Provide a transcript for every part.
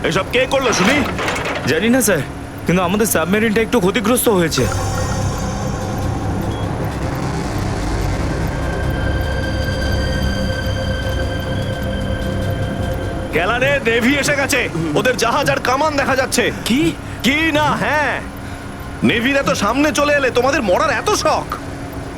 এসব কে করলো শুনি? জানি না স্যার, কিন্তু আমাদের সাবমেরিনটা একটু ক্ষতিগ্রস্ত হয়েছে। গ্যালারে নেভি এসে গেছে, ওদের জাহাজ আর কামান দেখা যাচ্ছে। কি? কি না? হ্যাঁ, নেভির এত সামনে চলে এলে তোমাদের মরার এত শখ।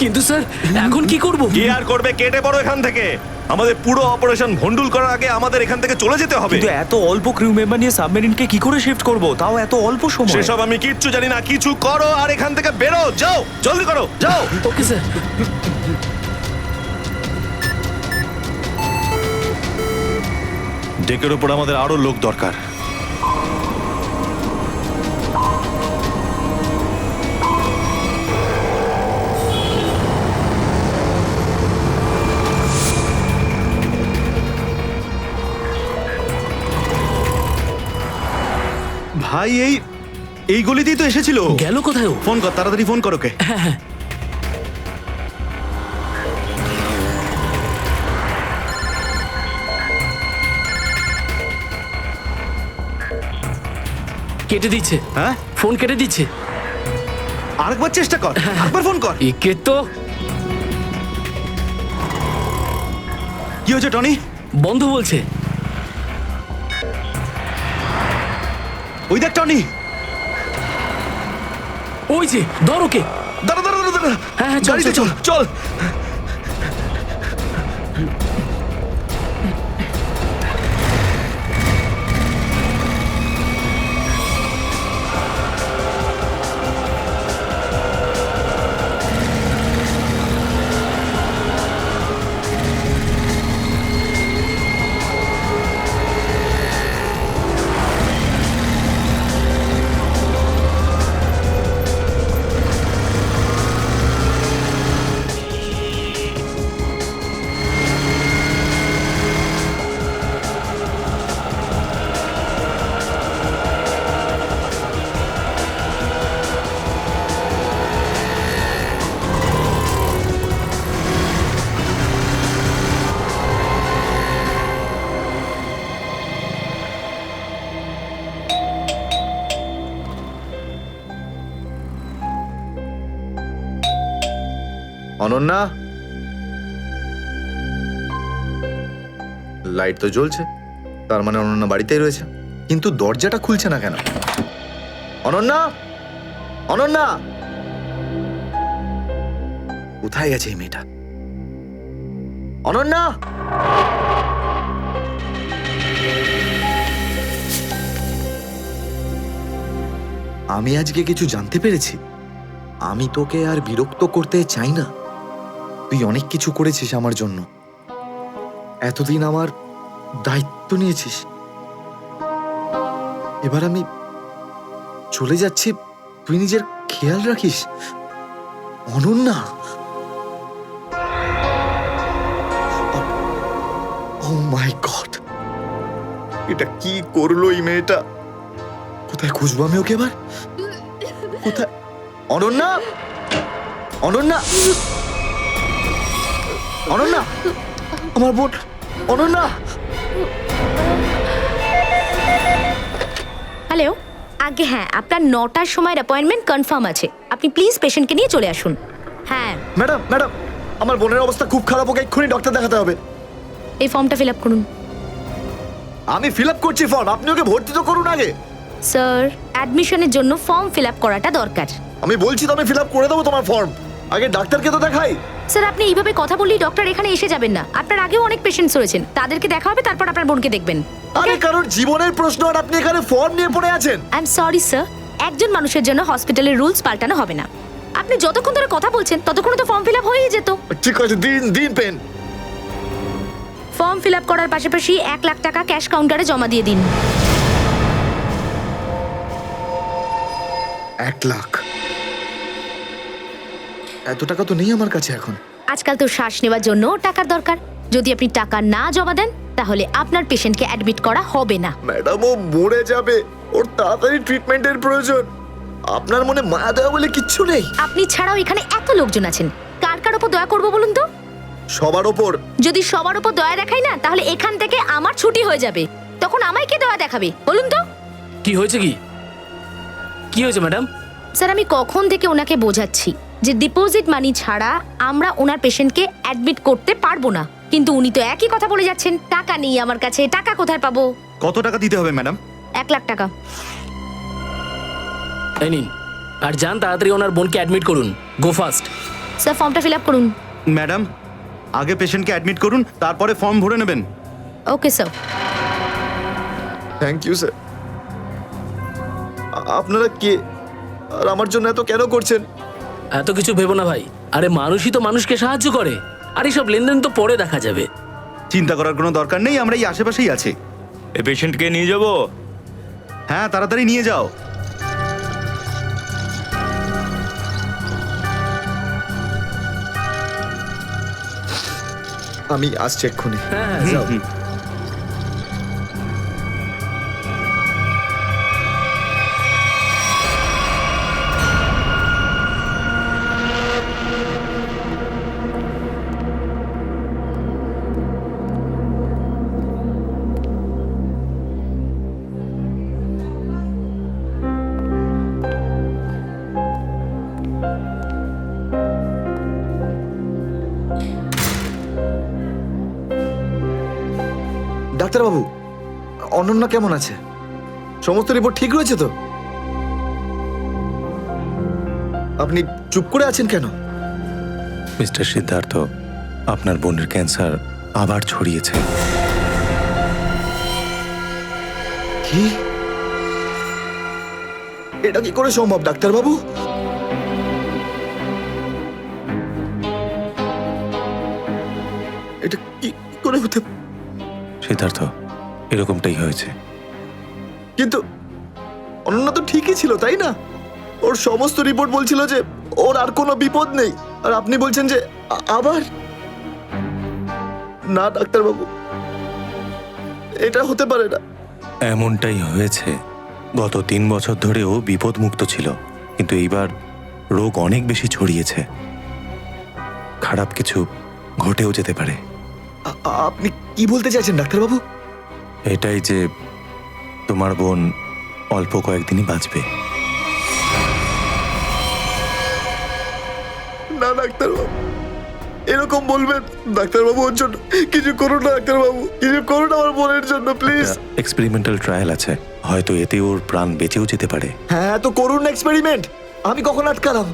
কিন্তু স্যার এখন কি করব? কি আর করবে, কেটে পড়ো এখান থেকে। আমাদের পুরো অপারেশন ভন্ডুল করার আগে আমাদের এখান থেকে চলে যেতে হবে। কিন্তু এত অল্প ক্রিউ মেম্বার নিয়ে সাবমেরিনকে কি করে শিফট করব, তাও এত অল্প সময়? সেসব আমি কিচ্ছু জানি না। কিছু করো আর এখান থেকে বেরো, যাও, জলদি করো, যাও। Okay sir. ডেকের উপর আমাদের আরো লোক দরকার। ভাই এই গলিতেই তো এসেছিল। গেল কোথায় ও? ফোন কর, তাড়াতাড়ি ফোন কর ওকে। কেটে দিচ্ছে। হ্যাঁ, ফোন কেটে দিচ্ছে। আরেকবার চেষ্টা কর, আরেকবার ফোন কর। একে তো কি হয়েছে টনি? বন্ধ বলছে। ওই দেখ টনি। ওই যে ধর ওকে। দাঁড়া দাঁড়া দাঁড়া দাঁড়া। হ্যাঁ, চল, গাড়িতে চল, চল চল। অনন্যা, লাইট তো জ্বলছে, তার মানে অনন্যা বাড়িতেই রয়েছে, কিন্তু দরজাটা খুলছে না কেন? অনন্যা, অনন্যা, কোথায় গেছে এই মেয়েটা? অনন্যা, আমি আজকে কিছু জানতে পেরেছি। আমি তোকে আর বিরক্ত করতে চাই না। তুই অনেক কিছু করেছিস আমার জন্য, এতদিন আমার দায়িত্ব নিয়েছিস। এবার আমি চলে যাচ্ছি, তুই নিজের খেয়াল রাখিস। অনন্যা, ও মাই গড, এটা কি করলো এই মেয়েটা? কোথায় খুঁজবো আমি ওকে এবার? কোথায়? অনন্যা, অনন্যা, অনন্যা, আমার বোন অনন্যা। হ্যালো, আগে হ্যাঁ, আপনার 9টার সময় অ্যাপয়েন্টমেন্ট কনফার্ম আছে। আপনি প্লিজ পেশেন্টকে নিয়ে চলে আসুন। হ্যাঁ ম্যাডাম, ম্যাডাম, আমার বোনের অবস্থা খুব খারাপ, ওকে এক্ষুনি ডক্টর দেখাতে হবে। এই ফর্মটা ফিল আপ করুন। আমি ফিল আপ করছি ফর্ম, আপনি ওকে ভর্তি তো করুন আগে। স্যার, অ্যাডমিশনের জন্য ফর্ম ফিল আপ করাটা দরকার। আমি বলছি তো আমি ফিল আপ করে দেবো তোমার ফর্ম, আগে ডাক্তারকে তো দেখাই। স্যার, আপনি এইভাবে কথা বললেই ডক্টর এখানে এসে যাবেন না। আপনার আগেও অনেক পেশেন্টস রয়েছেন, তাদেরকে দেখা হবে, তারপর আপনার বোনকে দেখবেন। আরে কারোর জীবনের প্রশ্ন আর আপনি এখানে ফর্ম নিয়ে পড়ে আছেন। আই এম সরি স্যার, একজন মানুষের জন্য হসপিটালের রুলস পাল্টানো হবে না। আপনি যতক্ষণ ধরে কথা বলছেন ততক্ষণ তো ফর্ম ফিল আপ হয়েই যেত। ঠিক আছে, দিন দিন পেন। ফর্ম ফিল আপ করার পাশাপাশি 1,00,000 টাকা ক্যাশ কাউন্টারে জমা দিয়ে দিন। 1,00,000? এত টাকা তো নেই আমার কাছে এখন। আজকাল তো শ্বাস নেওয়ার জন্য টাকার দরকার। যদি আপনি টাকা না জমা দেন তাহলে আপনার পেশেন্টকে অ্যাডমিট করা হবে না। ম্যাডাম, ও মরে যাবে, ওর তাড়াতাড়ি ট্রিটমেন্টের প্রয়োজন। আপনার মনে মায়া দেওয়া বলে কিচ্ছু নেই? আপনি ছাড়াও এখানে এত লোকজন আছেন, কার কার উপর দয়া করবো বলুন তো? সবার ওপর। যদি সবার উপর দয়া দেখাই না তাহলে এখান থেকে আমার ছুটি হয়ে যাবে। তখন আমায় কে দয়া দেখাবে বলুন তো? কি হয়েছে? কি হয়েছে ম্যাডাম? স্যার, আমি কখন থেকে ওনাকে বোঝাচ্ছি যে ডিপোজিট মানি ছাড়া আমরা ওনার পেশেন্টকে অ্যাডমিট করতে পারবো না, কিন্তু উনি তো একই কথা বলে যাচ্ছেন, টাকা নেই আমার কাছে, টাকা কোথায় পাবো? কত টাকা দিতে হবে ম্যাডাম? 1,00,000 টাকা। এই নিন, আর যান তাড়াতাড়ি ওনার বোনকে অ্যাডমিট করুন। Go fast. স্যার, ফর্মটা ফিল আপ করুন। ম্যাডাম, আগে পেশেন্টকে অ্যাডমিট করুন, তারপরে ফর্ম ভরে নেবেন। Okay sir. Thank you sir. আপনারা কে আর আমার জন্য এত কেন করছেন? এত কিছু ভেবো না ভাই, আরে মানুষই তো মানুষকে সাহায্য করে, আর এইসব লেনদেন তো পরে দেখা যাবে। চিন্তা করার কোনো দরকার নেই, আমরা এই আশেপাশেই আছি। এই পেশেন্টকে নিয়ে যাবো? হ্যাঁ, তাড়াতাড়ি নিয়ে যাও। আমি আসছি এক্ষুনি। হ্যাঁ, যাও। ডাক্তারবাবু, অনন্যা কেমন আছে? সমস্ত রিপোর্ট ঠিক রয়েছে তো? আপনি চুপ করে আছেন কেন? মিস্টার সিদ্ধার্থ, আপনার বোনের ক্যান্সার আবার ছড়িয়েছে। কি? এটা কি করে সম্ভব ডাক্তারবাবু? এটা কি করে হতে? সিদ্ধার্থ, এরকমটাই হয়েছে। কিন্তু অনন্যা তো ঠিকই ছিল, তাই না? ওর সমস্ত রিপোর্ট বলছিল যে ওর আর কোনো বিপদ নেই, আর আপনি বলছেন যে আবার? না ডাক্তারবাবু, এটা হতে পারে না। এমনটাই হয়েছে। গত 3 বছর ধরেও বিপদমুক্ত ছিল, কিন্তু এইবার রোগ অনেক বেশি ছড়িয়েছে। খারাপ কিছু ঘটেও যেতে পারে। আপনি কি বলতে চাইছেন ডাক্তারবাবু? এটাই যে তোমার বোন অল্প কয়েকদিনই বাঁচবে। না ডাক্তারবাবু, এরকম বলবেন? ডাক্তারবাবু, ওর জন্য কিছু করুন না ডাক্তারবাবু, কিছু করুন আমার বোনের জন্য প্লিজ। এক্সপেরিমেন্টাল ট্রায়াল আছে, হয়তো এতে ওর প্রাণ বেঁচেও যেতে পারে। হ্যাঁ, তো করুন না এক্সপেরিমেন্ট। আমি কখন আটকালাম?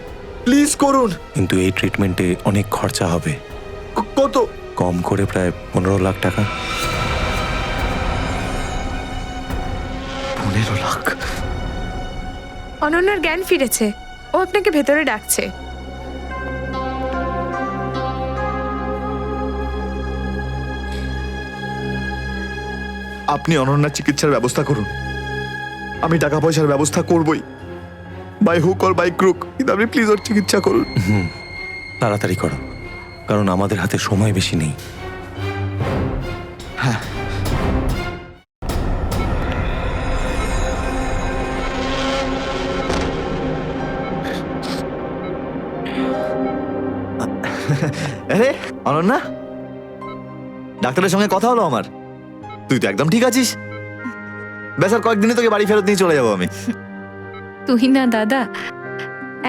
প্লিজ করুন। কিন্তু এই ট্রিটমেন্টে অনেক খরচা হবে। কত? কম করে প্রায় 15 লাখ টাকা। 15 লাখ? অনন্যার জ্ঞান ফিরেছে, ও আপনাকে ভেতরে ডাকছে। আপনি অনন্যার চিকিৎসার ব্যবস্থা করুন, আমি টাকা পয়সার ব্যবস্থা করবই, by hook or by crook, কিন্তু আপনি প্লিজ ওর চিকিৎসা করুন। তাড়াতাড়ি করো, কারণ আমাদের হাতে সময় বেশি নেই। হ্যাঁ। আরে অনন্যা, ডাক্তারের সঙ্গে কথা হলো আমার, তুই তো একদম ঠিক আছিস। বেশ, আর কয়েকদিনে তোকে বাড়ি ফেরত নিয়ে চলে যাবো আমি। তুই না দাদা,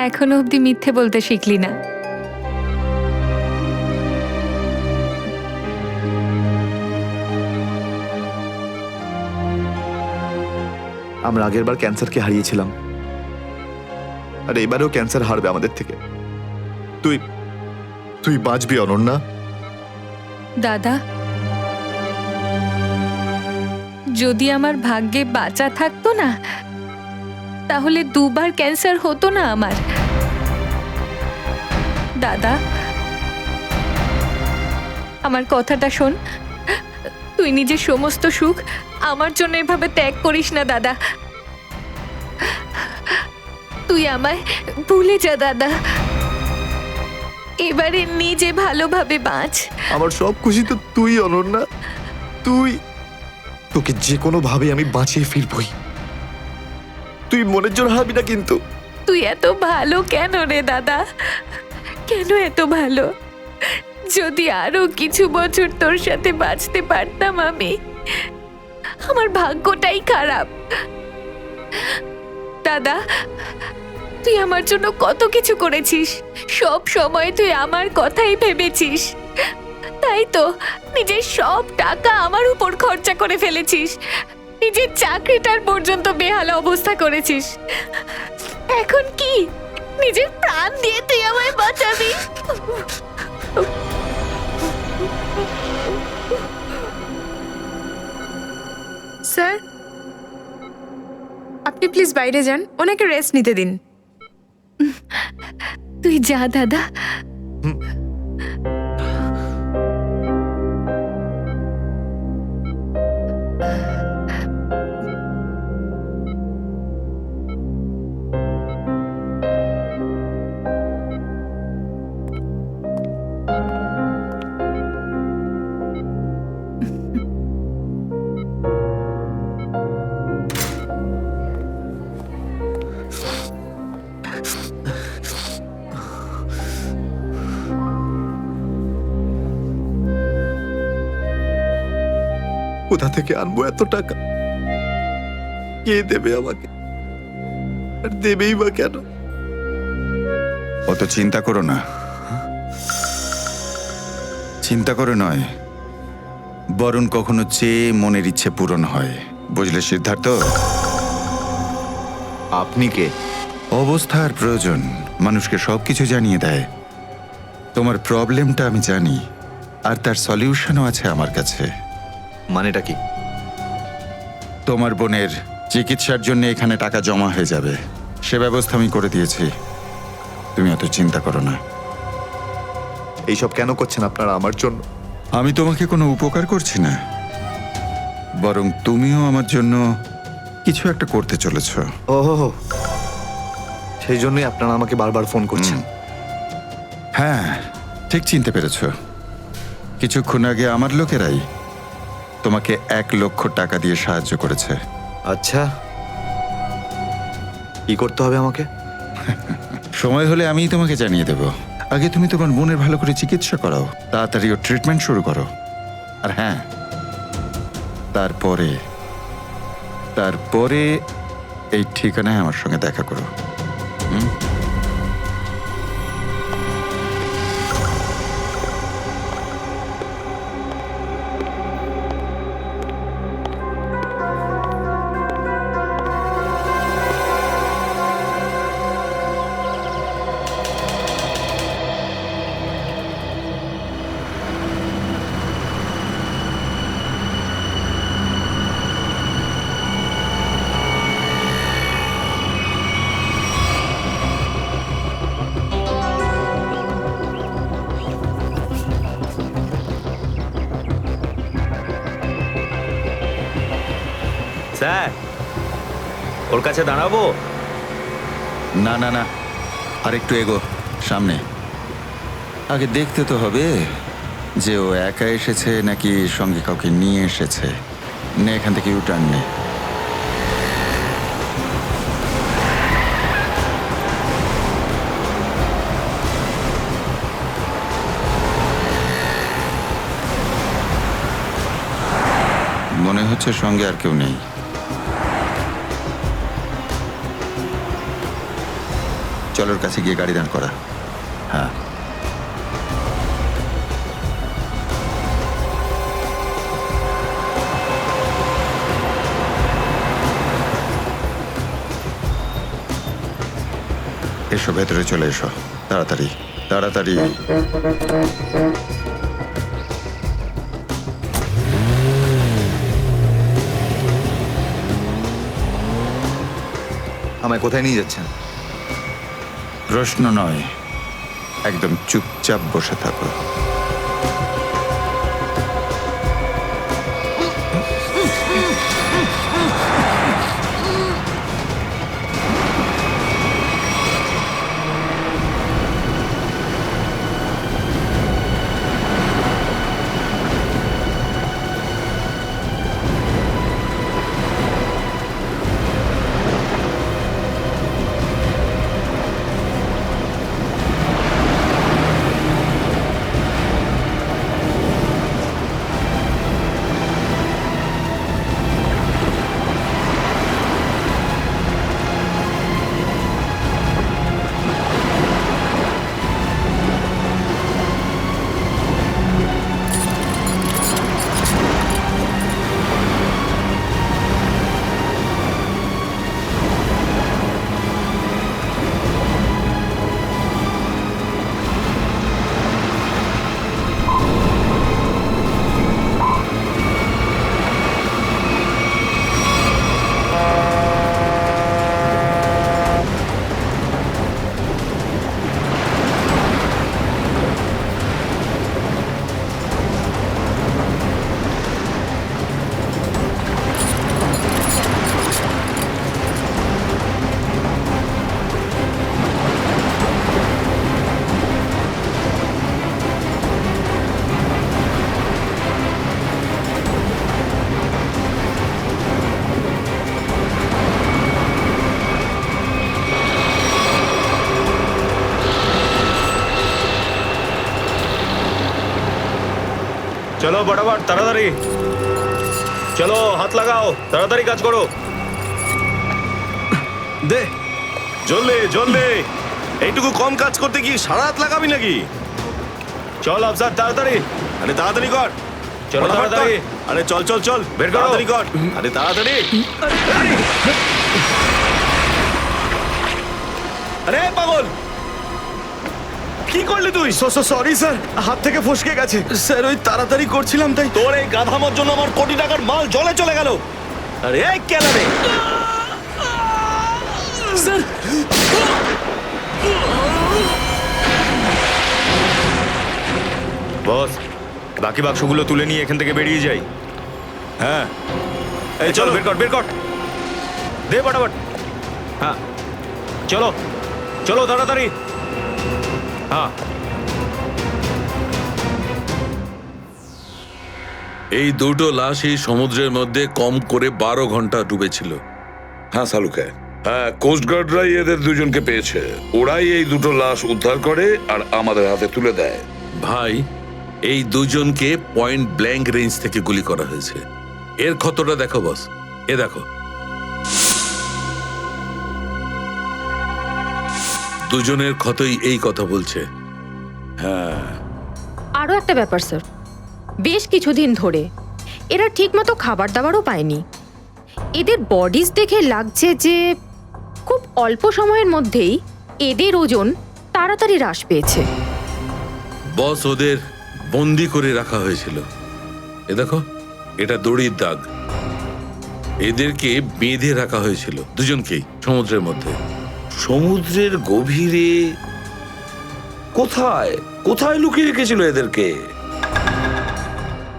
এখনো অব্দি মিথ্যে বলতে শিখলি না। আমরা আগের বার ক্যান্সারকে হারিয়েছিলাম, আর এবারেও ক্যান্সার হারবে আমাদের থেকে। তুই তুই বাঁচবি অনন্যা। দাদা, যদি আমার ভাগ্যে বাঁচা থাকতো না, তাহলে 2 বার ক্যান্সার হতো না আমার। দাদা, আমার কথাটা শোন, তুই নিজের সমস্ত সুখ আমার জন্য এভাবে ত্যাগ করিস না দাদা। তুই আমায় ভুলে যা দাদা। এবারে নিজে ভালোভাবে বাঁচ। আমার সব খুশি তো তুই, অনন্যা। তুই, তোকে যে কোনো ভাবে আমি বাঁচিয়ে ফিরবই। তুই মনের জোর হারাবি না কিন্তু। তুই এত ভালো কেন রে দাদা? কেন এত ভালো? যদি আরো কিছু বছর তোর সাথে বাঁচতে পারতাম আমি। আমার ভাগ্যটাই খারাপ দাদা। তুই আমার জন্য কত কিছু করেছিস, সব সময় তুই আমার কথাই ভেবেছিস। তাই তো নিজের সব টাকা আমার উপর খরচা করে ফেলেছিস, নিজের চাকরিটার পর্যন্ত বেহালা অবস্থা করেছিস। এখন কি নিজের প্রাণ দিয়ে তুই আমায় বাঁচাবি? স্যার, আপনি প্লিজ বাইরে যান, ওনাকে রেস্ট নিতে দিন। তুই যা দাদা। কোথা থেকে আনবো এত টাকা? কে দেবে আমাকে? আর দেবেই বা কেন? অত চিন্তা করো না। চিন্তা করে নয়, বরং কখনো চেয়ে মনের ইচ্ছে পূরণ হয়। বুঝলে সিদ্ধার্থ? আপনি কে? অবস্থার প্রয়োজন মানুষকে সবকিছু জানিয়ে দেয়। তোমার প্রবলেমটা আমি জানি, আর তার সলিউশনও আছে আমার কাছে। মানেটা কি? তোমার বোনের চিকিৎসার জন্য এখানে টাকা জমা হয়ে যাবে, সে ব্যবস্থা আমি করে দিয়েছি। তুমি অত চিন্তা করো না। এইসব কেন করছেন আপনারা আমার জন্য? আমি তোমাকে কোনো উপকার করছি না, বরং তুমিও আমার জন্য কিছু একটা করতে চলেছ। ওহো, সেই জন্যই আপনারা আমাকে বারবার ফোন করছেন। হ্যাঁ, ঠিক চিনতে পেরেছ। কিছুক্ষণ আগে আমার লোকেরাই তোমাকে 1 লক্ষ টাকা দিয়ে সাহায্য করেছে। আচ্ছা, কি করতে হবে আমাকে? সময় হলে আমিই তোমাকে জানিয়ে দেব। আগে তুমি তোমার বোনের ভালো করে চিকিৎসা করাও, তাড়াতাড়ি ওর ট্রিটমেন্ট শুরু করো। আর হ্যাঁ, তারপরে তারপরে এই ঠিকানায় আমার সঙ্গে দেখা করো। স্যার, ওর কাছে দাঁড়াবো? না না না, আর একটু এগো সামনে। আগে দেখতে তো হবে যে ও একা এসেছে নাকি সঙ্গে কাউকে নিয়ে এসেছে। নে, এখান থেকে ইউটার্ন নে। মনে হচ্ছে সঙ্গে আর কেউ নেই। চলোর কাছে গিয়ে গাড়ি দাঁড় করা। হ্যাঁ, এসো, ভেতরে চলে এসো, তাড়াতাড়ি তাড়াতাড়ি। আমায় কোথায় নিয়ে যাচ্ছেন? প্রশ্ন নয়, একদম চুপচাপ বসে থাকো। চলো বটাবট তাড়াতাড়ি চলো, হাত লাগাও, তাড়াতাড়ি কাজ করো। দে জলদি জলদি, এইটুকু কম কাজ করতে কি সারা রাত লাগাবি নাকি? চল আফসার তাড়াতাড়ি, আরে তাড়াতাড়ি কর। চলো ফটাফট তাড়াতাড়ি। কর। আরে চল চল চল, বের করো। তাড়াতাড়ি কর। আরে তাড়াতাড়ি। আরে পাগল, কি করলি তুই? সরি স্যার, হাত থেকে ফসকে গেছে স্যার, ওই তাড়াতাড়ি করছিলাম তাই। তোর এই গাধামার জন্য আমার কোটি টাকার মাল জলে চলে গেল। আরে এই কেলারে, স্যার বস, বাকি বাক্সগুলো তুলে নিয়ে এখান থেকে বেরিয়ে যাই। হ্যাঁ এই চলো, বের কর বের কর, দে ফটাফট। হ্যাঁ চলো চলো তাড়াতাড়ি। হ্যাঁ এই দুটো লাশই সমুদ্রের মধ্যে কম করে 12 ঘন্টা ডুবেছিল। হ্যাঁ সালুকে, হ্যাঁ কোস্টগার্ডরাই এদের দুজনকে পেয়েছে। ওরাই এই দুটো লাশ উদ্ধার করে আর আমাদের হাতে তুলে দেয়। ভাই, এই দুজনকে পয়েন্ট ব্ল্যাঙ্ক রেঞ্জ থেকে গুলি করা হয়েছে। এর ক্ষতটা দেখো বস, এ দেখো। দুজনের ক্ষতই এই কথা বলছে। আরও একটা ব্যাপার স্যার, বেশ কিছুদিন ধরে এরা ঠিকমতো খাবার দাবারও পায়নি। এদের বডিজ দেখে লাগছে যে খুব অল্প সময়ের মধ্যেই এদের ওজন তাড়াতাড়ি হ্রাস পেয়েছে। বস, ওদের বন্দি করে রাখা হয়েছিল। এ দেখো, এটা দড়ির দাগ। এদেরকে বেঁধে রাখা হয়েছিল দুজনকেই সমুদ্রের মধ্যে। সমুদ্রের গভীরে কোথায় কোথায় লুকিয়ে রেখেছিল এদেরকে?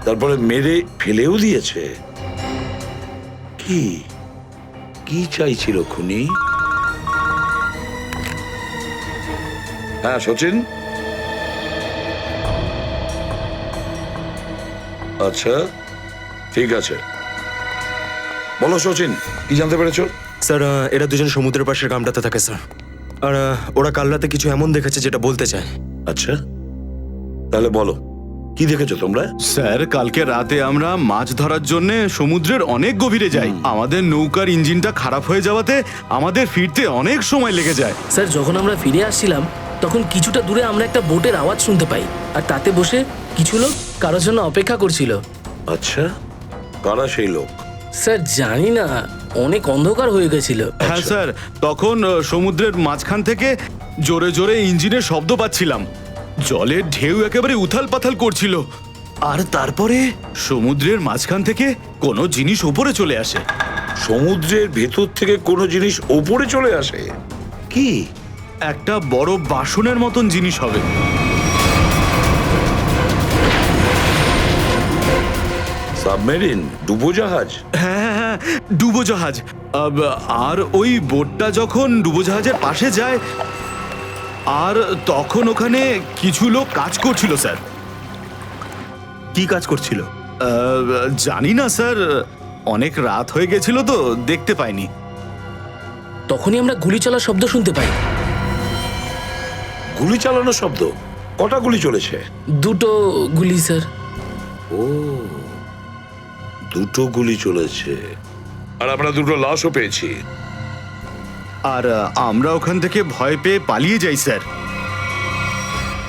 তারপরে মেরে ফেলেও দিয়েছে। কি কি চাইছিল খুনি? হ্যাঁ সচিন, আচ্ছা ঠিক আছে, বলো সচিন, কি জানতে পেরেছো? স্যার, এরা দুজন সমুদ্রের পাশের গ্রামটাতে থাকে স্যার, আর ওরা কাল রাতে কিছু এমন দেখেছে যেটা বলতে চায়। আচ্ছা, তাহলে বলো কি দেখেছো তোমরা? স্যার, কালকে রাতে আমরা মাছ ধরার জন্য সমুদ্রের অনেক গভীরে যাই। আমাদের নৌকার ইঞ্জিনটা খারাপ হয়ে যাওয়াতে আমাদের ফিরতে অনেক সময় লেগে যায়। স্যার, যখন আমরা ফিরে আসছিলাম তখন কিছুটা দূরে আমরা একটা বোটের আওয়াজ শুনতে পাই, আর তাতে বসে কিছু লোক কারোর জন্য অপেক্ষা করছিল। আচ্ছা, কারা সেই লোক? স্যার জানি না, অনেক অন্ধকার হয়ে গেছিল। হ্যাঁ স্যার, তখন সমুদ্রের মাঝখান থেকে জোরে জোরে ইঞ্জিনের শব্দ পাচ্ছিলাম। জলের ঢেউ একেবারে উথাল পাথাল করছিল, আর তারপরে সমুদ্রের মাঝখান থেকে কোনো জিনিস ওপরে চলে আসে। সমুদ্রের ভেতর থেকে কোনো জিনিস ওপরে চলে আসে? কি? একটা বড় বাসনের মতন জিনিস হবে। সাবমেরিন, ডুবোজাহাজ? হ্যাঁ হ্যাঁ, ডুবোজাহাজ। আর ওই বোটটা যখন ডুবোজাহাজের পাশে যায়, আর তখন ওখানে কিছু লোক কাজ করছিল স্যার। কি কাজ করছিল? জানি না স্যার, অনেক রাত হয়ে গেছিল তো দেখতে পাইনি। তখনই আমরা গুলি চলার শব্দ শুনতে পাই। গুলি চালানোর শব্দ? কটা গুলি চলেছে? দুটো গুলি স্যার। ও, দুটো গুলি চলেছে। আর আমরা দুটো লাশও পেয়েছি। আর আমরা ওখান থেকে ভয় পেয়ে পালিয়ে যাই স্যার।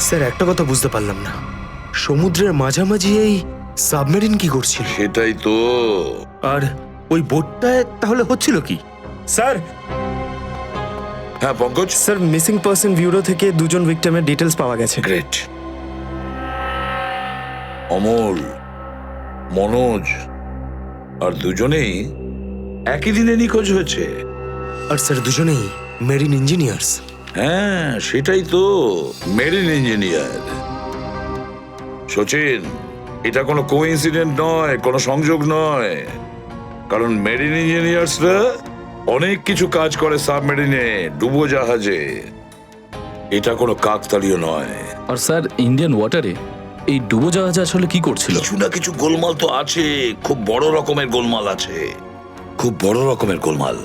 স্যার, একটা কথা বুঝতে পারলাম না, সমুদ্রের মাঝামাঝি এই সাবমেরিন কি করছিল? সেটাই তো। আর ওই বোটটায় তাহলে হচ্ছিল কি? স্যার, হ্যাঁ Pankaj? Sir, missing person bureau থেকে দুজন ভিক্টিমের ডিটেলস পাওয়া গেছে। গ্রেট। অমল, মনোজ আর দুজনেই একই দিনে নিখোঁজ হয়েছে। আর স্যার, দুজনেই মেরিন ইঞ্জিনিয়ার্স। হ্যাঁ সেটাই তো, মেরিন ইঞ্জিনিয়ার। সচিন, এটা কোনো কোইন্সিডেন্ট নয়, কোনো সংযোগ নয়, কারণ মেরিন ইঞ্জিনিয়ার্সরা অনেক কিছু কাজ করে সাবমেরিনে, ডুবোজাহাজে। এটা কোনো কাকতালীয় নয়। আর স্যার, ইন্ডিয়ান ওয়াটারে এই ডুবোজাহাজ আসলে কি করছিল? কিছু না কিছু গোলমাল তো আছে, খুব বড় রকমের গোলমাল আছে, খুব বড় রকমের গোলমাল।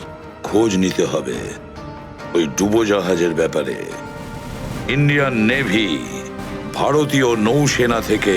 খোঁজ নিতে হবে ওই ডুবোজাহাজের ব্যাপারে। ইন্ডিয়ান নেভি, ভারতীয় নৌসেনা থেকে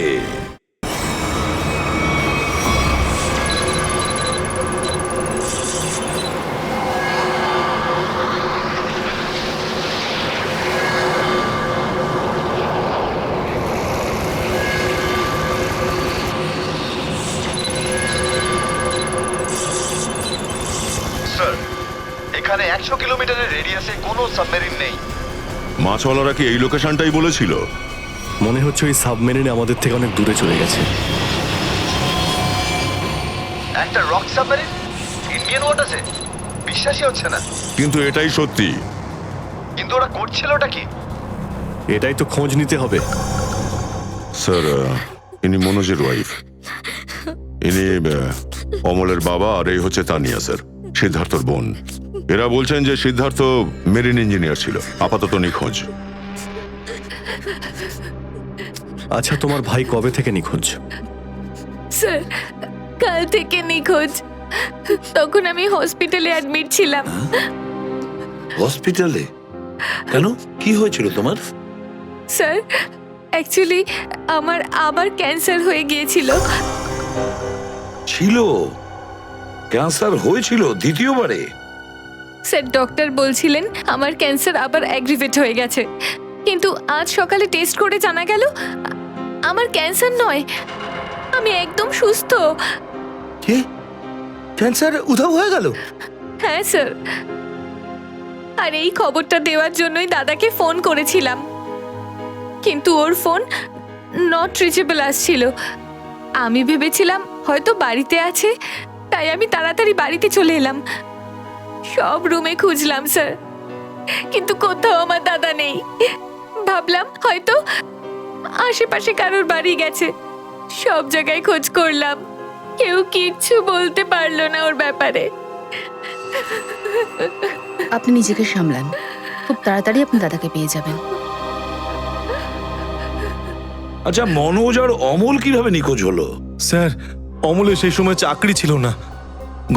100 কিলোমিটারের রেডিয়াসে কোনো সাবমেরিন নেই। মাছওয়ালারা কি এই লোকেশনটাই বলেছিল? মনে হচ্ছে ওই সাবমেরিন আমাদের থেকে অনেক দূরে চলে গেছে। একটা রক সাবমেরিন ইন্ডিয়ান ওয়াটারে, বিশ্বাসই হচ্ছে না। কিন্তু এটাই সত্যি। কিন্তু ওরা করছিলটা কি? এটাই তো খোঁজ নিতে হবে। স্যার, ইনি মনোজের ওয়াইফ। ইনি অমলের বাবা, আর এই হচ্ছে তানিয়া স্যার, সিদ্ধার্থর বোন। এরা বলছেন যে সিদ্ধার্থ মেরিন ইঞ্জিনিয়ার ছিল, আপাতত নিখোঁজ। আচ্ছা, তোমার ভাই কবে থেকে নিখোঁজ? স্যার, কাল থেকে নিখোঁজ। তখন আমি হসপিটালে অ্যাডমিট ছিলাম। হসপিটালে? কেন, কি হয়েছিল তোমার? স্যার, অ্যাকচুয়ালি আমার আবার ক্যান্সার হয়ে গিয়েছিল। ছিল? ক্যান্সার হয়েছিল দ্বিতীয়বারে? স্যার, ডক্টর বলছিলেন আমার ক্যান্সার আবার অ্যাগ্রিভেট হয়ে গেছে, কিন্তু আজ সকালে টেস্ট করে জানা গেল আমার ক্যান্সার নয়, আমি একদম সুস্থ। কি, ক্যান্সার উধাও হয়ে গেল? হ্যাঁ স্যার, আর এই খবরটা দেওয়ার জন্যই দাদাকে ফোন করেছিলাম, কিন্তু ওর ফোন নট রিচেবল আসছিল। আমি ভেবেছিলাম হয়তো বাড়িতে আছে, তাই আমি তাড়াতাড়ি বাড়িতে চলে এলাম। সব রুমে খুঁজলাম স্যার, কিন্তু কোথাও আমার দাদা নেই। ভাবলাম হয়তো আশেপাশে কারোর বাড়ি গেছে। সব জায়গায় খোঁজ করলাম, কেউ কিচ্ছু বলতে পারলো না ওর ব্যাপারে। আপনি নিজেকে সামলান, খুব তাড়াতাড়ি আপনি দাদাকে পেয়ে যাবেন। আচ্ছা, মনোজ আর অমল কিভাবে নিখোঁজ হলো? স্যার, অমলের সেই সময় চাকরি ছিল না।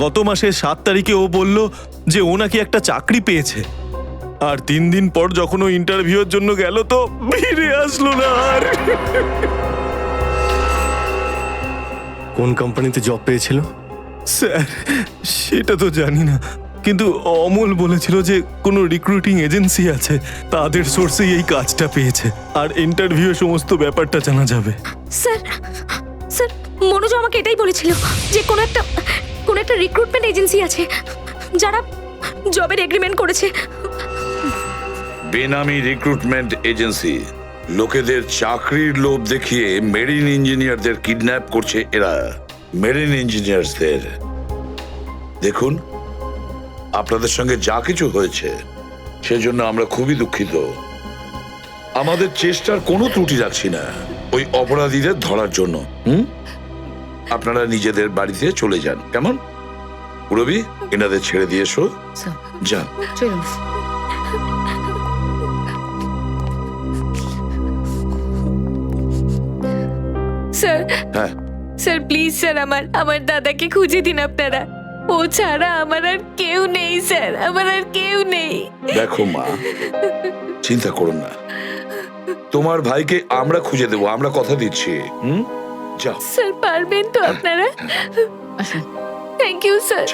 গত মাসের 7 তারিখে ও বলল যে ও নাকি একটা চাকরি পেয়েছে, আর 3 দিন পর যখন ও ইন্টারভিউর জন্য গেল তো ফিরে আসলো না আর। কোন কোম্পানিতে জব পেয়েছিল? স্যার, সেটা তো জানি না, কিন্তু অমল বলেছিল যে কোনো রিক্রুটিং এজেন্সি আছে, তাদের সোর্সেই এই কাজটা পেয়েছে, আর ইন্টারভিউ সমস্ত ব্যাপারটা জানা যাবে। স্যার, স্যার, মনোজ আমাকে এটাই বলেছিল যে কোনো একটা রিক্রুটমেন্ট এজেন্সি আছে যারা জবের এগ্রিমেন্ট করেছে। বেনামি রিক্রুটমেন্ট এজেন্সি, লোকেদের চাকরির লোভ দেখিয়ে মেরিন ইঞ্জিনিয়ারদের কিডন্যাপ করছে এরা। মেরিন ইঞ্জিনিয়ারদের দেখুন, আপনাদের সঙ্গে যা কিছু হয়েছে সেজন্য আমরা খুবই দুঃখিত। আমাদের চেষ্টার কোনো ত্রুটি রাখছি না ওই অপরাধীদের ধরার জন্য। আপনারা নিজেদের বাড়িতে চলে যান, কেমন? রবি, এনাদের ছেড়ে দিয়ে এসো। যান। চলুন। স্যার, হ্যাঁ, স্যার প্লিজ স্যার, আমার দাদাকে খুঁজে দিন আপনারা। ও ছাড়া আমার আর কেউ নেই স্যার, আমার আর কেউ নেই। দেখো মা, চিন্তা করো না, তোমার ভাইকে আমরা খুঁজে দেবো, আমরা কথা দিচ্ছি। যাও স্যার, পারবেন তো আপনারা? আসুন। Thank you sir.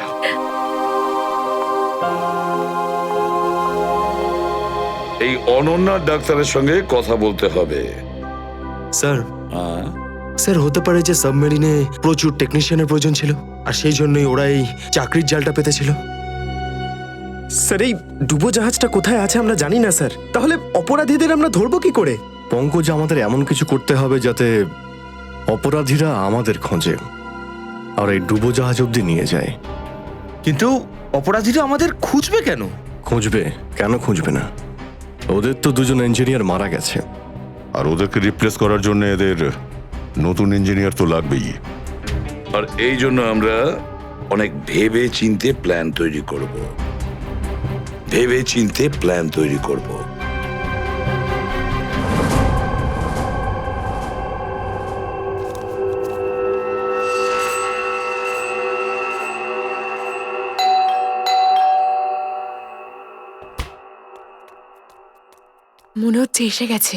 এই অনন্যা ডাক্তারের সঙ্গে কথা বলতে হবে। স্যার, স্যার হতে পারে যে সাবমেরিনে প্রচুর টেকনিশিয়ানের প্রয়োজন ছিল, আর সেই জন্যই ওরা এই চাকরির জালটা পেতেছিল। স্যার, এই ডুবো জাহাজটা কোথায় আছে আমরা জানি না স্যার, তাহলে অপরাধীদের আমরা ধরবো কি করে? পঙ্কজ, আমাদের এমন কিছু করতে হবে যাতে অপরাধীরা আমাদের খোঁজে আর এই ডুবোজাহাজ অব্দি নিয়ে যায়। কিন্তু অপরাধীরা আমাদের খুঁজবে কেন? খুঁজবে কেন? খুঁজবে না? ওদের তো 2জন ইঞ্জিনিয়ার মারা গেছে, আর ওদেরকে রিপ্লেস করার জন্য এদের নতুন ইঞ্জিনিয়ার তো লাগবেই। আর এই জন্য আমরা অনেক ভেবে চিন্তে প্ল্যান তৈরি করব। ভেবে চিন্তে প্ল্যান তৈরি করব। মনে হচ্ছে এসে গেছে।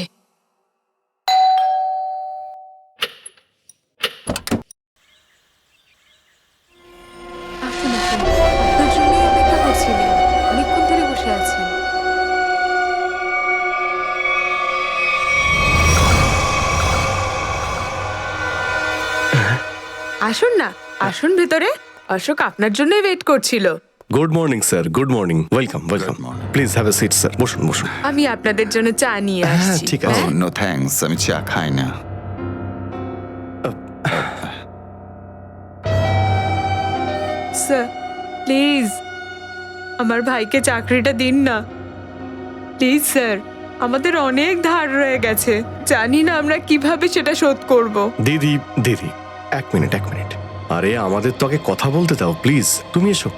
আসুন, আসুন, আপনার জন্যই অপেক্ষা করছিলাম, অনেকক্ষণ ধরে বসে আছেন। আসুন না, আসুন ভেতরে। অশোক আপনার জন্যই ওয়েট করছিল। Good morning sir, good morning, welcome welcome. Please have a seat sir, বসুন বসুন। আমি আপনাদের জন্য চা নিয়ে হ্যাঁ আসছি। ঠিক আছে। নো থ্যাঙ্কস, আমি চা খাই না। স্যার প্লিজ আমার ভাইকে চাকরিটা দিন না, প্লিজ স্যার। আমাদের অনেক ধার রয়ে গেছে, জানি না আমরা কিভাবে সেটা শোধ করব। দিদি দিদি, এক মিনিট এক মিনিট। আরে আমাদের তো আগে কথা বলতে দাও প্লিজ। তুমি এসো,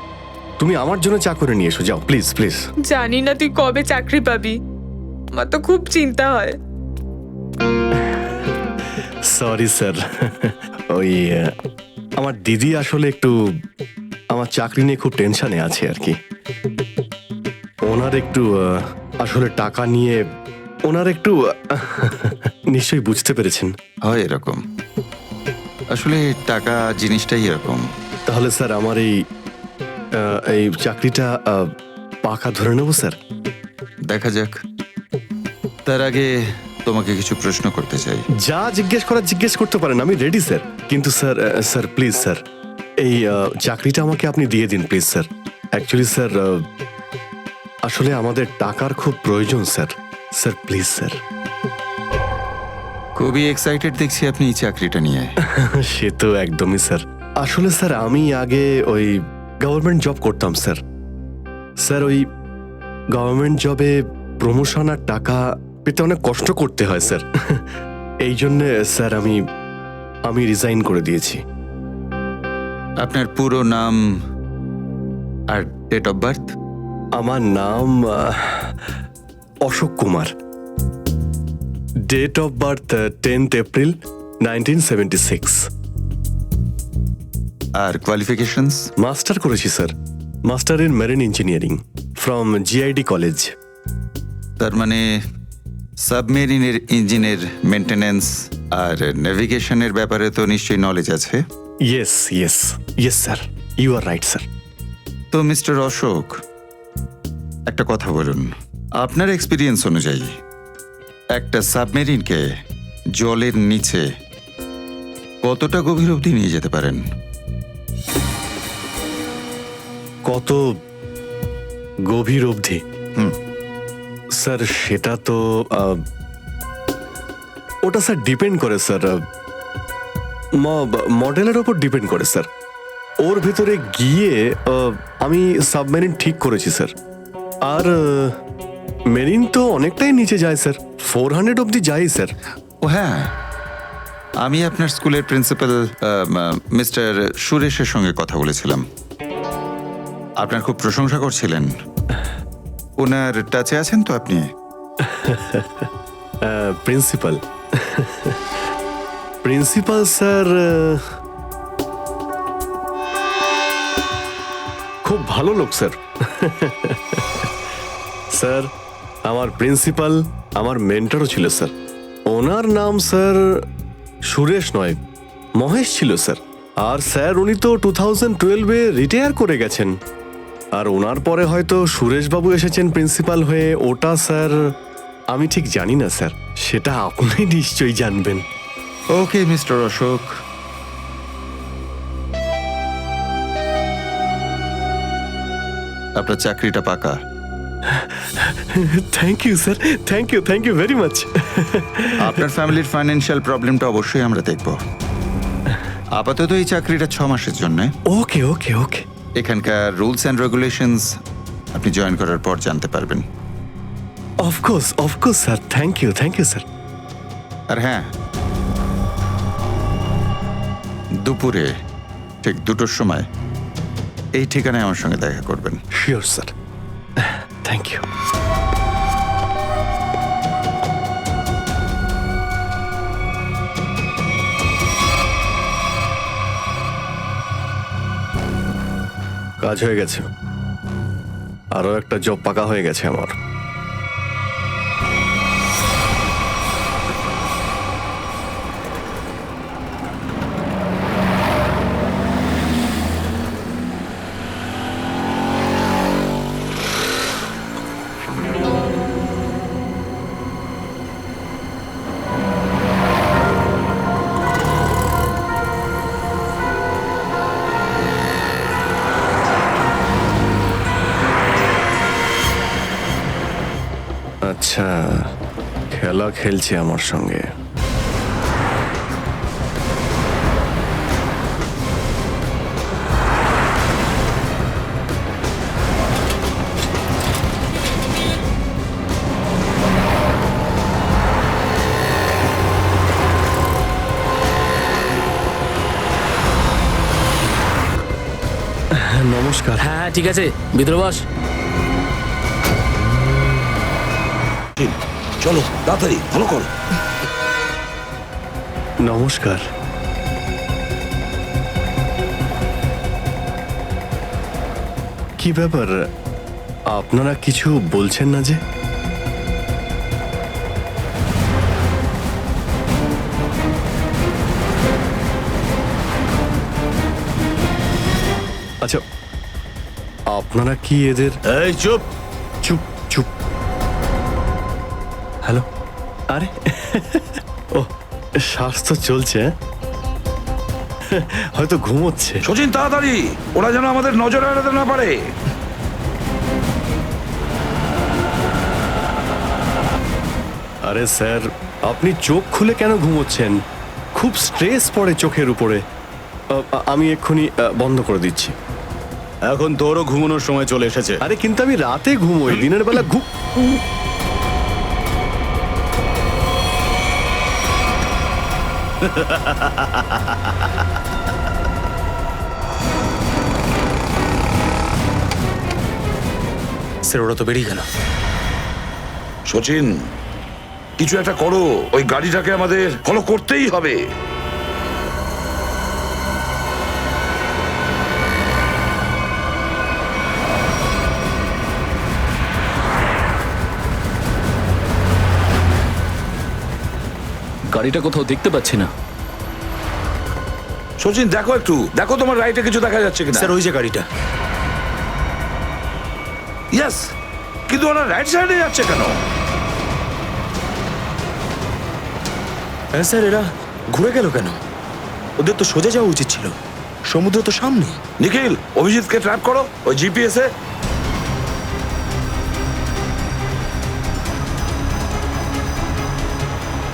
তুমি আমার জন্য চা করে নিয়ে এসো, যাও প্লিজ প্লিজ। জানি না তুই কবে চাকরি পাবি, আমার তো খুব চিন্তা হয়। সরি স্যার, ওই আমার দিদি আসলে একটু আমার চাকরি নিয়ে খুব টেনশনে আছে আর কি। ওনার একটু আসলে টাকা নিয়ে ওনার একটু নিশ্চয়ই বুঝতে পেরেছেন। হয় এরকম, আসলে টাকা জিনিসটাই এরকম। তাহলে স্যার আমার এই চাকরিটা পাকা ধরে নেবো স্যার? দেখা যাক, তার আগে তোমাকে কিছু প্রশ্ন করতে চাই। যা জিজ্ঞেস করার জিজ্ঞেস করতে পারেন, আমি রেডি স্যার। কিন্তু স্যার স্যার প্লিজ স্যার, এই চাকরিটা আমাকে আপনি দিয়ে দিন প্লিজ স্যার। অ্যাকচুয়ালি স্যার আসলে আমাদের টাকার খুব প্রয়োজন স্যার। Sir please sir. খুবই এক্সাইটেড দেখছি আপনি এই চাকরিটা নিয়ে। সে তো একদমই স্যার। আসলে স্যার আমি আগে ওই গভর্নমেন্ট জব করতাম স্যার। স্যার ওই গভর্নমেন্ট জবে প্রমোশন আর টাকা পেতে অনেক কষ্ট করতে হয় স্যার। এই জন্যে স্যার আমি রিজাইন করে দিয়েছি। আপনার পুরো নাম আর ডেট অফ বার্থ? আমার নাম Ashok Kumar. Date of birth 10th April 1976। আর কোয়ালিফিকেশনস? মাস্টার করেছি sir, master in marine engineering from GID college. তার মানে সাবমেরিনের ইঞ্জিনের মেনটেন্যান্স আর নেভিগেশনের ব্যাপারে তো নিশ্চয়ই নলেজ আছে। Yes yes yes sir, you are right sir. তো মিস্টার অশোক, একটা কথা বলুন, আপনার এক্সপিরিয়েন্স অনুযায়ী একটা সাবমেরিনকে জলের নিচে কতটা গভীর অবধি নিয়ে যেতে পারেন? কত গভীর অবধি? স্যার সেটা তো ওটা স্যার ডিপেন্ড করে স্যার, মডেলের ওপর ডিপেন্ড করে স্যার। ওর ভেতরে গিয়ে আমি সাবমেরিন ঠিক করেছি স্যার। আর মেরিন তো অনেকটাই নিচে যায় স্যার, 400 অবধি যাই স্যার। ও হ্যাঁ, আমি আপনার স্কুলের প্রিন্সিপাল মিস্টার সুরেশের সঙ্গে কথা বলেছিলাম, আপনার খুব প্রশংসা করছিলেন। ওনার টাচে আছেন তো আপনি? প্রিন্সিপাল প্রিন্সিপাল স্যার খুব ভালো লোক স্যার। স্যার আমার প্রিন্সিপাল আমার মেন্টরও ছিল স্যার। ওনার নাম স্যার সুরেশ নয়, মহেশ ছিল স্যার। আর স্যার উনি তো 2012-এ রিটায়ার করে গেছেন। আর ওনার পরে হয়তো সুরেশবাবু এসেছেন প্রিন্সিপাল হয়ে, ওটা স্যার আমি ঠিক জানি না স্যার, সেটা আপনি নিশ্চয়ই জানবেন। ওকে মিস্টার অশোক, আপনার চাকরিটা পাকা। Thank you sir, thank you very much. আপনার ফ্যামিলির ফাইন্যান্সিয়াল প্রবলেমটা অবশ্যই আমরা দেখব। আপাতত এই চাকরিটা 6 মাসের জন্য। ওকে ওকে ওকে। এখানকার রুলস অ্যান্ড রেগুলেশনস আপনি জয়েন করার পর জানতে পারবেন। Of course sir, thank you sir. আর হ্যাঁ, দুপুরে ঠিক 2টোর সময় এই ঠিকানায় আমার সঙ্গে দেখা করবেন। Sure sir, thank you. কাজ হয়ে গেছে, আরো একটা জব পাকা হয়ে গেছে আমার। খেলা খেলছে আমার সঙ্গে। নমস্কার। হ্যাঁ ঠিক আছে, ভিতরে বস। চলো তাড়াতাড়ি, ফলো করো। নমস্কার। কি ব্যাপার, আপনারা কিছু বলছেন না যে? আচ্ছা, আপনারা কি এদের... এই চুপ চুপ চুপ। হ্যালো, আরে ও স্বাস্থ্য চলছে, হয়তো ঘুমোচ্ছে। সচিন তাড়াতাড়ি, ওরা যেন আমাদের নজর এড়াতে না পারে। আরে স্যার, আপনি চোখ খুলে কেন ঘুমোচ্ছেন? খুব স্ট্রেস পড়ে চোখের উপরে। আমি এক্ষুনি বন্ধ করে দিচ্ছি। এখন তোরও ঘুমানোর সময় চলে এসেছে। আরে কিন্তু আমি রাতে ঘুমোই, দিনের বেলা স্যার ওরা তো বেরিয়ে গেল। সচিন, কিছু একটা করো, ওই গাড়িটাকে আমাদের ফলো করতেই হবে। গাড়িটা কোথাও দেখতে পাচ্ছি না। সচিন দেখো একটু, দেখো তোমার রাইটে কিছু দেখা যাচ্ছে কিনা। স্যার ওই যে গাড়িটা। ইয়েস, কিন্তু ওরা রাইট সাইডে যাচ্ছে কেন? হ্যাঁ স্যার, এরা ঘুরে গেল কেন? ওদের তো সোজা যাওয়া উচিত ছিল, সমুদ্র তো সামনে। নিখিল, অভিজিৎকে ট্র্যাপ করো ওই জিপিএস এ।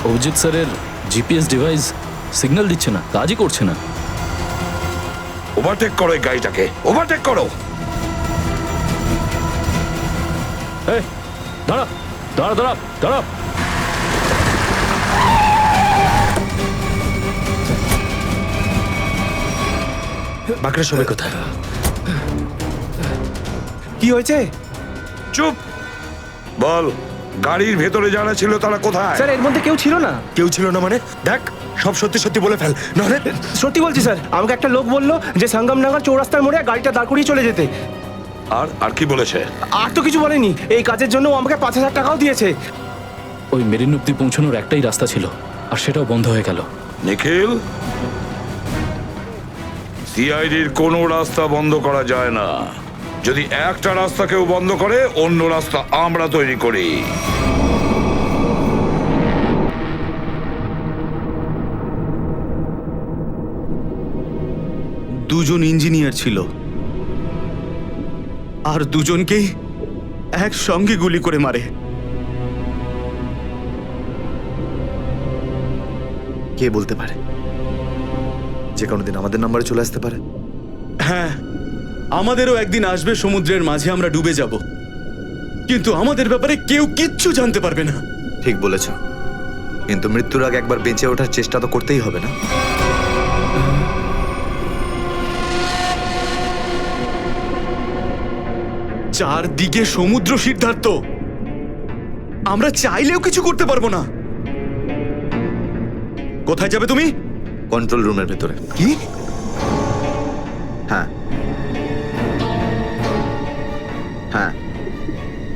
অভিজিৎ স্যারের জিপিএস ডিভাইস সিগন্যাল দিচ্ছে না, কাজই করছে না। ওভারটেক করো এই গাড়িটাকে, ওভারটেক করো। এই দাঁড়া দাঁড়া দাঁড়া দাঁড়া। বাকিরা সবাই কোথায়? কি হয়েছে? চুপ বল, গাড়ির ভেতরে যারা ছিল তারা কোথায়? স্যার এর মধ্যে কেউ ছিল না। কেউ ছিল না মানে? দেখ, সব সত্যি সত্যি বলে ফেল, নাহলে। সত্যি বলছি স্যার, আমাকে একটা লোক বললো যে সঙ্গমনগর চৌরাস্তার মোড়ে গাড়িটা দাঁড় করিয়ে চলে যেতে। আর আর কি বলেছে? আর তো কিছু বলেনি। এই কাজের জন্য ও আমাকে 5,000 টাকাও দিয়েছে। ওই মেরিন অব্দি পৌঁছানোর একটাই রাস্তা ছিল, আর সেটাও বন্ধ হয়ে গেল। নিখিল, সিআইডির কোনো রাস্তা বন্ধ করা যায় না। যদি একটা রাস্তা কেউ বন্ধ করে, অন্য রাস্তা আমরা তৈরি করি। দুজন ইঞ্জিনিয়ার ছিল, আর দুজনকেই একসঙ্গে গুলি করে মারে। কে বলতে পারে যে কোনোদিন আমাদের নাম্বারে চলে আসতে পারে? হ্যাঁ, আমাদেরও একদিন আসবে, সমুদ্রের মাঝে আমরা ডুবে যাব, কিন্তু আমাদের ব্যাপারে কেউ কিচ্ছু জানতে পারবে না। ঠিক বলেছ, কিন্তু মৃত্যুর আগে একবার বেঁচে ওঠার চেষ্টা তো করতেই হবে না? চারদিকে সমুদ্র, সিদ্ধার্থ, আমরা চাইলেও কিছু করতে পারবো না। কোথায় যাবে তুমি? কন্ট্রোল রুমের ভেতরে। কি? হ্যাঁ হ্যাঁ,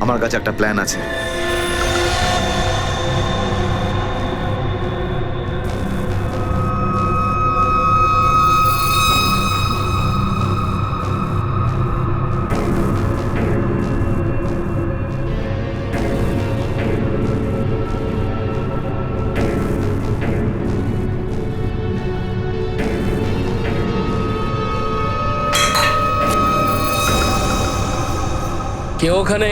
আমার কাছে একটা প্ল্যান আছে। কে ওখানে?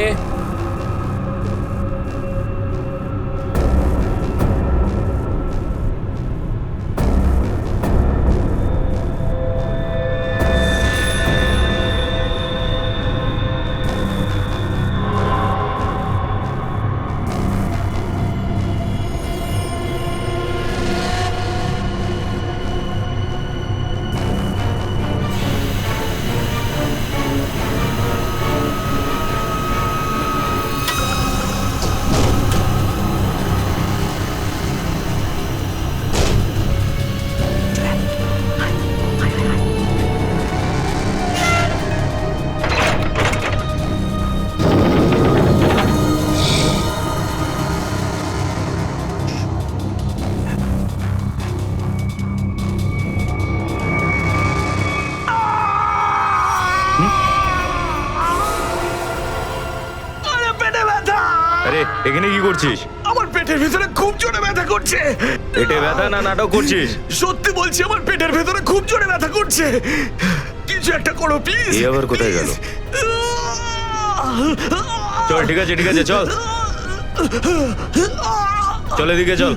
করছিস? আমার পেটের ভেতরে খুব জোরে ব্যথা করছে। পেটে ব্যথা না নাটক করছিস? সত্যি বলছি, আমার পেটের ভেতরে খুব জোরে ব্যথা করছে। কিছু একটা করো প্লিজ। এই আবার কোথায় গেল? চল, ঠিক আছে ঠিক আছে, চল চল এদিকে চল।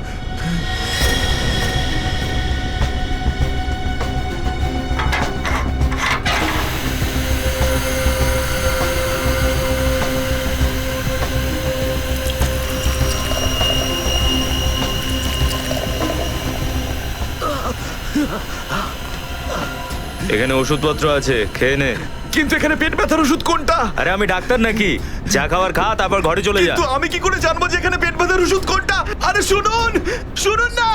এখানে ওষুধপত্র আছে, খেয়ে নে। কিন্তু এখানে পেট ব্যথার ওষুধ কোনটা? আরে আমি ডাক্তার নাকি? যা খাবার খা, তারপর ঘরে চলে যা। কিন্তু আমি কি করে জানবো যে এখানে পেট ব্যথার ওষুধ কোনটা? আরে শুনুন, শুনুন না।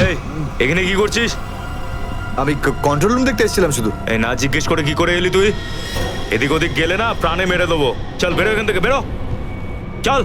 এই, এখানে কি করছিস? আমি কন্ট্রোল রুম দেখতে এসেছিলাম শুধু। এই না জিজ্ঞেস করে কি করে এলি তুই? এদিক ওদিক গেলে না প্রাণে মেরে দেবো। চল বেরো এখান থেকে, বেরো চল।